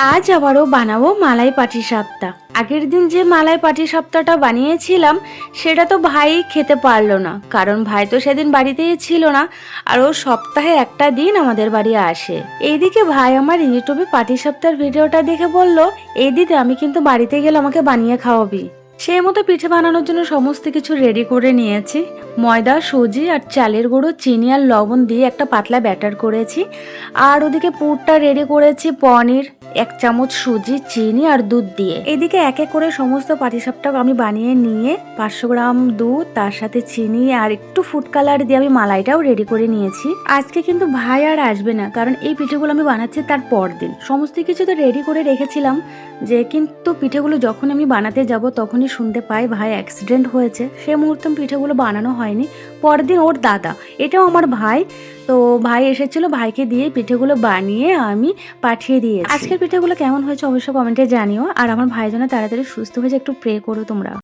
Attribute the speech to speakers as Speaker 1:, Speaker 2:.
Speaker 1: আজ আবারও বানাবো মালাই পাটিসাপটা। আগের দিন যে মালাই পাটিসাপটাটা বানিয়েছিলাম সেটা তো ভাই খেতে পারলো না, কারণ ভাই তো সেদিন বাড়িতেই ছিল না, আর ও সপ্তাহে একটা দিন আমাদের বাড়ি আসে। এইদিকে ভাই আমার ইউটিউবে পাটিসাপটার ভিডিওটা দেখে বলল, এই দিদি আমি কিন্তু বাড়িতে গেলে আমাকে বানিয়ে খাওয়াবি। সেই মতো পিঠে বানানোর জন্য সমস্ত কিছু রেডি করে নিয়েছি। ময়দা, সুজি আর চালের গুঁড়ো, চিনি আর লবণ দিয়ে একটা পাতলা ব্যাটার করেছি। আর ওদিকে পুরটা রেডি করেছি পনির, 1 চামচ সুজি, চিনি আর দুধ দিয়ে। এদিকে এক এক করে সমস্ত পাটিসাপটা আমি বানিয়ে নিয়ে 500 গ্রাম দুধ, তার সাথে চিনি আর একটু ফুড কালার দিয়ে আমি মালাইটাও রেডি করে নিয়েছি। আজকে কিন্তু ভাই আর আসবে না, কারণ এই পিঠেগুলো আমি বানাচ্ছি তার পর দিন। সমস্ত কিছু তো রেডি করে রেখেছিলাম, যে কিন্তু পিঠেগুলো যখন আমি বানাতে যাব তখনই শুনতে পাই ভাই অ্যাক্সিডেন্ট হয়েছে। সে মুহূর্তে পিঠেগুলো বানানো হয়নি। পরদিন ওর দাদা, এটাও আমার ভাই, তো ভাই এসেছিল, ভাইকে দিয়ে পিঠেগুলো বানিয়ে আমি পাঠিয়ে দিয়েছি। আজকের পিঠেগুলো কেমন হয়েছে অবশ্যই কমেন্টে জানিও। আর আমার ভাই যেন তাড়াতাড়ি সুস্থ হয়ে যায় একটু প্রে করো তোমরা।